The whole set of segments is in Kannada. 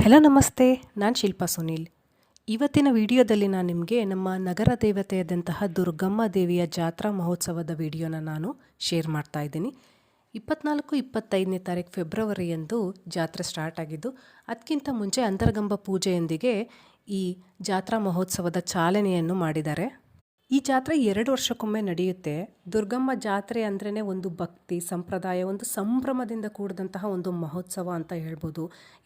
ಹೆಲೋ ನಮಸ್ತೆ, ನಾನು ಶಿಲ್ಪಾ ಸುನೀಲ್. ಇವತ್ತಿನ ವಿಡಿಯೋದಲ್ಲಿ ನಾನು ನಿಮಗೆ ನಮ್ಮ ನಗರ ದೇವತೆಯಾದಂತಹ ದುರ್ಗಮ್ಮ ದೇವಿಯ ಜಾತ್ರಾ ಮಹೋತ್ಸವದ ವಿಡಿಯೋನ ನಾನು ಶೇರ್ ಮಾಡ್ತಾ ಇದ್ದೀನಿ. 24-25ನೇ ತಾರೀಕು ಫೆಬ್ರವರಿಯಂದು ಜಾತ್ರೆ ಸ್ಟಾರ್ಟ್ ಆಗಿದ್ದು, ಅದಕ್ಕಿಂತ ಮುಂಚೆ ಅಂತರ್ಗಂಬ ಪೂಜೆಯೊಂದಿಗೆ ಈ ಜಾತ್ರಾ ಮಹೋತ್ಸವದ ಚಾಲನೆಯನ್ನು ಮಾಡಿದ್ದಾರೆ. ಈ ಜಾತ್ರೆ 2 ವರ್ಷಕ್ಕೊಮ್ಮೆ ನಡೆಯುತ್ತೆ. ದುರ್ಗಮ್ಮ ಜಾತ್ರೆ ಅಂದ್ರೇ ಒಂದು ಭಕ್ತಿ, ಸಂಪ್ರದಾಯ, ಒಂದು ಸಂಭ್ರಮದಿಂದ ಕೂಡಿದಂತಹ ಒಂದು ಮಹೋತ್ಸವ ಅಂತ ಹೇಳ್ಬೋದು.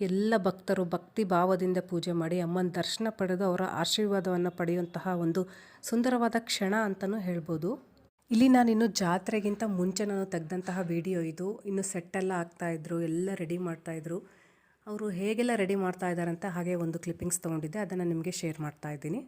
ಎಲ್ಲ ಭಕ್ತರು ಭಕ್ತಿ ಭಾವದಿಂದ ಪೂಜೆ ಮಾಡಿ ಅಮ್ಮನ ದರ್ಶನ ಪಡೆದು ಅವರ ಆಶೀರ್ವಾದವನ್ನು ಪಡೆಯುವಂತಹ ಒಂದು ಸುಂದರವಾದ ಕ್ಷಣ ಅಂತಲೂ ಹೇಳ್ಬೋದು. ಇಲ್ಲಿ ನಾನಿನ್ನು ಜಾತ್ರೆಗಿಂತ ಮುಂಚೆ ನಾನು ತೆಗೆದಂತಹ ವಿಡಿಯೋ ಇದು. ಇನ್ನು ಸೆಟ್ಟೆಲ್ಲ ಆಗ್ತಾಯಿದ್ರು, ಎಲ್ಲ ರೆಡಿ ಮಾಡ್ತಾಯಿದ್ರು. ಅವರು ಹೇಗೆಲ್ಲ ರೆಡಿ ಮಾಡ್ತಾ ಇದ್ದಾರೆ ಅಂತ ಹಾಗೆ ಒಂದು ಕ್ಲಿಪ್ಪಿಂಗ್ಸ್ ತೊಗೊಂಡಿದ್ದೆ, ಅದನ್ನು ನಿಮಗೆ ಶೇರ್ ಮಾಡ್ತಾ ಇದ್ದೀನಿ.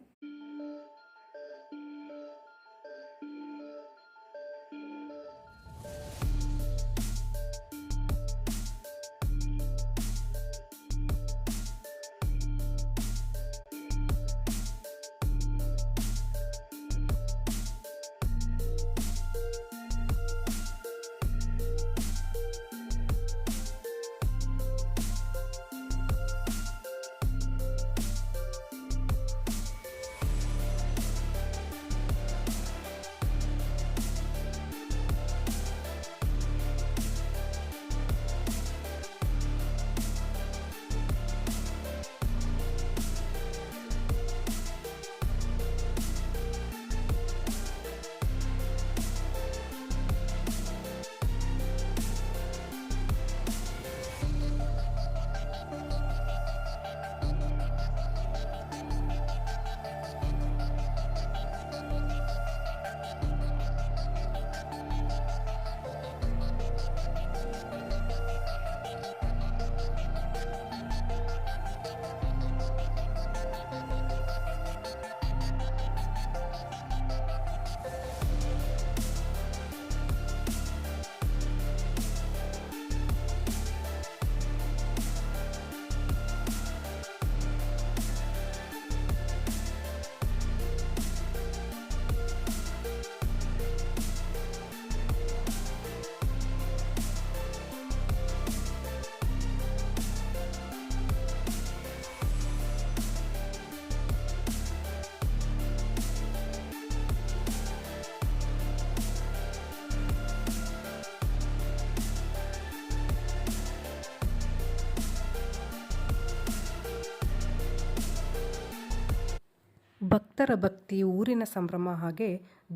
ಭಕ್ತರ ಭಕ್ತಿ, ಊರಿನ ಸಂಭ್ರಮ, ಹಾಗೆ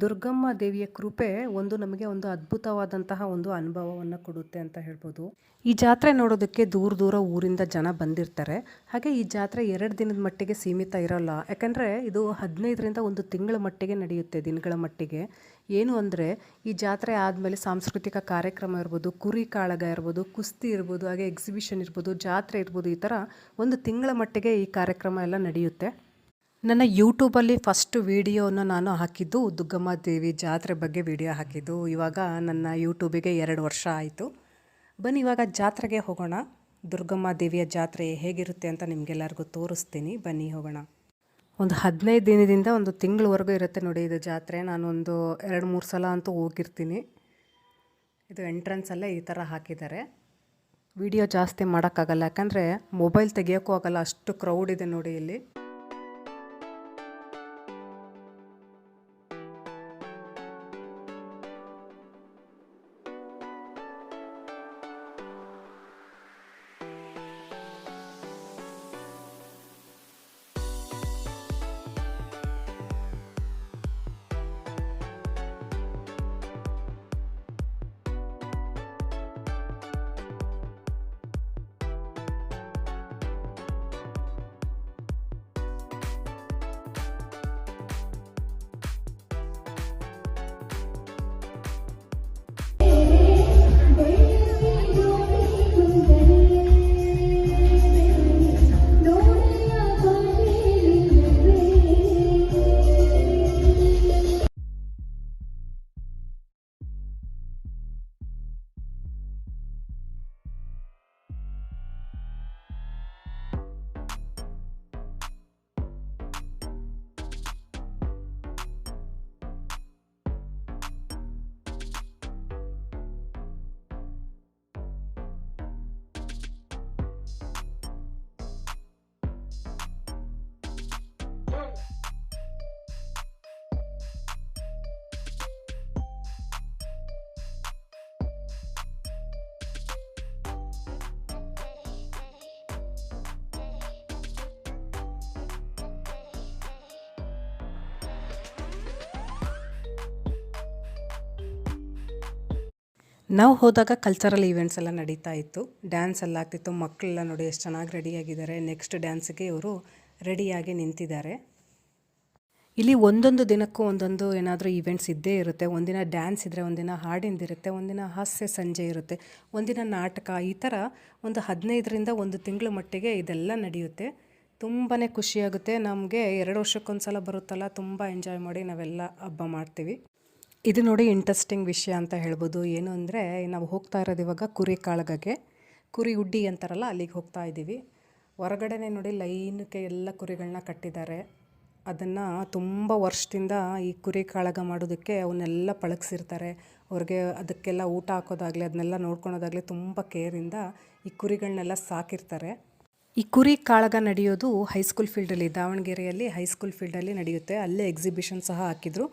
ದುರ್ಗಮ್ಮ ದೇವಿಯ ಕೃಪೆ ನಮಗೆ ಒಂದು ಅದ್ಭುತವಾದಂತಹ ಒಂದು ಅನುಭವವನ್ನು ಕೊಡುತ್ತೆ ಅಂತ ಹೇಳ್ಬೋದು. ಈ ಜಾತ್ರೆ ನೋಡೋದಕ್ಕೆ ದೂರ ದೂರ ಊರಿಂದ ಜನ ಬಂದಿರ್ತಾರೆ. ಹಾಗೆ ಈ ಜಾತ್ರೆ 2 ದಿನದ ಮಟ್ಟಿಗೆ ಸೀಮಿತ ಇರೋಲ್ಲ. ಯಾಕಂದರೆ ಇದು 15ರಿಂದ 1 ತಿಂಗಳ ಮಟ್ಟಿಗೆ ನಡೆಯುತ್ತೆ, ದಿನಗಳ ಮಟ್ಟಿಗೆ. ಏನು ಅಂದರೆ ಈ ಜಾತ್ರೆ ಆದಮೇಲೆ ಸಾಂಸ್ಕೃತಿಕ ಕಾರ್ಯಕ್ರಮ ಇರ್ಬೋದು, ಕುರಿ ಕಾಳಗ ಇರ್ಬೋದು, ಕುಸ್ತಿ ಇರ್ಬೋದು, ಹಾಗೆ ಎಕ್ಸಿಬಿಷನ್ ಇರ್ಬೋದು, ಜಾತ್ರೆ ಇರ್ಬೋದು, ಈ ಥರ 1 ತಿಂಗಳ ಮಟ್ಟಿಗೆ ಈ ಕಾರ್ಯಕ್ರಮ ಎಲ್ಲ ನಡೆಯುತ್ತೆ. ನನ್ನ ಯೂಟ್ಯೂಬಲ್ಲಿ ಫಸ್ಟ್ ವಿಡಿಯೋನ ನಾನು ಹಾಕಿದ್ದು ದುರ್ಗಮ್ಮ ದೇವಿ ಜಾತ್ರೆ ಬಗ್ಗೆ ವಿಡಿಯೋ ಹಾಕಿದ್ದು. ಇವಾಗ ನನ್ನ ಯೂಟ್ಯೂಬಿಗೆ 2 ವರ್ಷ ಆಯಿತು. ಬನ್ನಿ ಇವಾಗ ಜಾತ್ರೆಗೆ ಹೋಗೋಣ. ದುರ್ಗಮ್ಮ ದೇವಿಯ ಜಾತ್ರೆ ಹೇಗಿರುತ್ತೆ ಅಂತ ನಿಮಗೆಲ್ಲರಿಗೂ ತೋರಿಸ್ತೀನಿ. ಬನ್ನಿ ಹೋಗೋಣ. ಒಂದು 15 ದಿನದಿಂದ 1 ತಿಂಗಳವರೆಗೂ ಇರುತ್ತೆ ನೋಡಿ ಇದು ಜಾತ್ರೆ. ನಾನೊಂದು 2-3 ಸಲ ಅಂತೂ ಹೋಗಿರ್ತೀನಿ. ಇದು ಎಂಟ್ರೆನ್ಸಲ್ಲೇ ಈ ಥರ ಹಾಕಿದ್ದಾರೆ. ವಿಡಿಯೋ ಜಾಸ್ತಿ ಮಾಡೋಕ್ಕಾಗಲ್ಲ, ಯಾಕಂದರೆ ಮೊಬೈಲ್ ತೆಗಿಯೋಕ್ಕೂ ಆಗಲ್ಲ, ಅಷ್ಟು ಕ್ರೌಡ್ ಇದೆ ನೋಡಿ ಇಲ್ಲಿ. ನಾವು ಹೋದಾಗ ಕಲ್ಚರಲ್ ಈವೆಂಟ್ಸ್ ಎಲ್ಲ ನಡೀತಾ ಇತ್ತು, ಡ್ಯಾನ್ಸ್ ಎಲ್ಲ ಆಗ್ತಿತ್ತು. ಮಕ್ಕಳೆಲ್ಲ ನೋಡಿ ಎಷ್ಟು ಚೆನ್ನಾಗಿ ರೆಡಿಯಾಗಿದ್ದಾರೆ. ನೆಕ್ಸ್ಟ್ ಡ್ಯಾನ್ಸ್ಗೆ ಇವರು ರೆಡಿಯಾಗಿ ನಿಂತಿದ್ದಾರೆ. ಇಲ್ಲಿ ಒಂದೊಂದು ದಿನಕ್ಕೂ ಒಂದೊಂದು ಏನಾದರೂ ಈವೆಂಟ್ಸ್ ಇದ್ದೇ ಇರುತ್ತೆ. ಒಂದಿನ ಡ್ಯಾನ್ಸ್ ಇದ್ದರೆ, ಒಂದಿನ ಹಾಡಿಂದಿರುತ್ತೆ, ಒಂದಿನ ಹಾಸ್ಯ ಸಂಜೆ ಇರುತ್ತೆ, ಒಂದಿನ ನಾಟಕ. ಈ ಥರ ಒಂದು 15ರಿಂದ 1 ತಿಂಗಳ ಮಟ್ಟಿಗೆ ಇದೆಲ್ಲ ನಡೆಯುತ್ತೆ. ತುಂಬಾ ಖುಷಿಯಾಗುತ್ತೆ. ನಮಗೆ 2 ವರ್ಷಕ್ಕೊಂದು ಸಲ ಬರುತ್ತಲ್ಲ, ತುಂಬ ಎಂಜಾಯ್ ಮಾಡಿ ನಾವೆಲ್ಲ ಹಬ್ಬ ಮಾಡ್ತೀವಿ. ಇದು ನೋಡಿ ಇಂಟ್ರೆಸ್ಟಿಂಗ್ ವಿಷಯ ಅಂತ ಹೇಳ್ಬೋದು. ಏನು ಅಂದರೆ, ನಾವು ಹೋಗ್ತಾ ಇರೋದು ಇವಾಗ ಕುರಿ ಕಾಳಗಕ್ಕೆ, ಕುರಿ ಉಡ್ಡಿ ಅಂತಾರಲ್ಲ, ಅಲ್ಲಿಗೆ ಹೋಗ್ತಾ ಇದ್ದೀವಿ. ಹೊರಗಡೆನೇ ನೋಡಿ ಲೈನ್ಗೆ ಎಲ್ಲ ಕುರಿಗಳನ್ನ ಕಟ್ಟಿದ್ದಾರೆ. ಅದನ್ನು ತುಂಬ ವರ್ಷದಿಂದ ಈ ಕುರಿ ಕಾಳಗ ಮಾಡೋದಕ್ಕೆ ಅವನ್ನೆಲ್ಲ ಪಳಗಿಸಿರ್ತಾರೆ. ಅವ್ರಿಗೆ ಅದಕ್ಕೆಲ್ಲ ಊಟ ಹಾಕೋದಾಗಲಿ ಅದನ್ನೆಲ್ಲ ನೋಡ್ಕೊಳೋದಾಗಲಿ ತುಂಬ ಕೇರಿಂದ ಈ ಕುರಿಗಳನ್ನೆಲ್ಲ ಸಾಕಿರ್ತಾರೆ. ಈ ಕುರಿ ಕಾಳಗ ನಡೆಯೋದು ಹೈಸ್ಕೂಲ್ ಫೀಲ್ಡಲ್ಲಿ, ದಾವಣಗೆರೆಯಲ್ಲಿ ಹೈಸ್ಕೂಲ್ ಫೀಲ್ಡಲ್ಲಿ ನಡೆಯುತ್ತೆ. ಅಲ್ಲೇ ಎಕ್ಸಿಬಿಷನ್ ಸಹ ಹಾಕಿದ್ರು.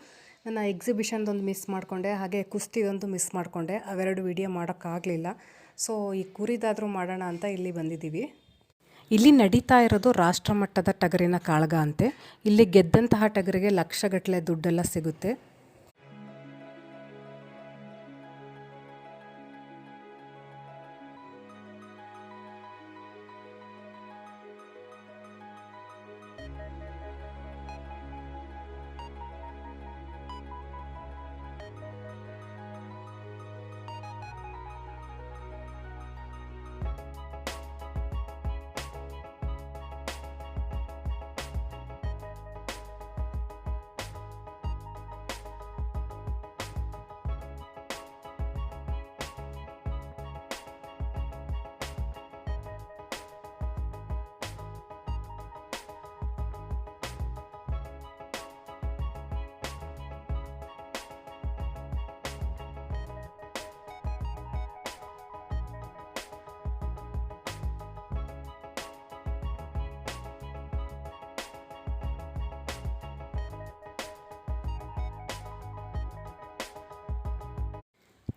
ನಾನು ಎಕ್ಸಿಬಿಷನ್ದೊಂದು ಮಿಸ್ ಮಾಡಿಕೊಂಡೆ, ಹಾಗೆ ಕುಸ್ತಿದೊಂದು ಮಿಸ್ ಮಾಡಿಕೊಂಡೆ. ಅವೆರಡು ವಿಡಿಯೋ ಮಾಡೋಕ್ಕಾಗಲಿಲ್ಲ. ಸೊ ಈ ಕುರಿದಾದರೂ ಮಾಡೋಣ ಅಂತ ಇಲ್ಲಿ ಬಂದಿದ್ದೀವಿ. ಇಲ್ಲಿ ನಡೀತಾ ಇರೋದು ರಾಷ್ಟ್ರಮಟ್ಟದ ಟಗರಿನ ಕಾಳಗ ಅಂತೆ. ಇಲ್ಲಿ ಗೆದ್ದಂತಹ ಟಗರಿಗೆ ಲಕ್ಷಗಟ್ಟಲೆ ದುಡ್ಡೆಲ್ಲ ಸಿಗುತ್ತೆ.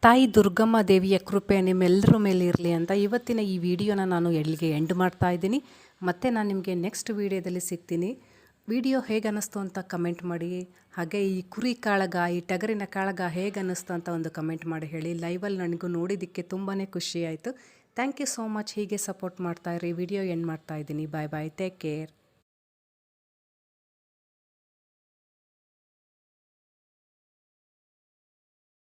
ತಾಯಿ ದುರ್ಗಮ್ಮ ದೇವಿಯ ಕೃಪೆ ನಿಮ್ಮೆಲ್ಲರ ಮೇಲೆ ಇರಲಿ ಅಂತ ಇವತ್ತಿನ ಈ ವಿಡಿಯೋನ ನಾನು ಎಲ್ಲಿಗೆ ಎಂಡ್ ಮಾಡ್ತಾ ಇದ್ದೀನಿ. ಮತ್ತು ನಾನು ನಿಮಗೆ ನೆಕ್ಸ್ಟ್ ವಿಡಿಯೋದಲ್ಲಿ ಸಿಗ್ತೀನಿ. ವಿಡಿಯೋ ಹೇಗೆ ಅನ್ನಿಸ್ತು ಅಂತ ಕಮೆಂಟ್ ಮಾಡಿ. ಹಾಗೆ ಈ ಕುರಿ ಕಾಳಗ, ಈ ಟಗರಿನ ಕಾಳಗ ಹೇಗೆ ಅನ್ನಿಸ್ತು ಅಂತ ಒಂದು ಕಮೆಂಟ್ ಮಾಡಿ ಹೇಳಿ. ಲೈವಲ್ಲಿ ನನಗೂ ನೋಡಿದ್ದಕ್ಕೆ ತುಂಬಾ ಖುಷಿ ಆಯಿತು. Thank you so much. ಹೀಗೆ ಸಪೋರ್ಟ್ ಮಾಡ್ತಾಯಿರಿ. ವಿಡಿಯೋ ಎಂಡ್ ಮಾಡ್ತಾ ಇದ್ದೀನಿ. Bye bye, take care.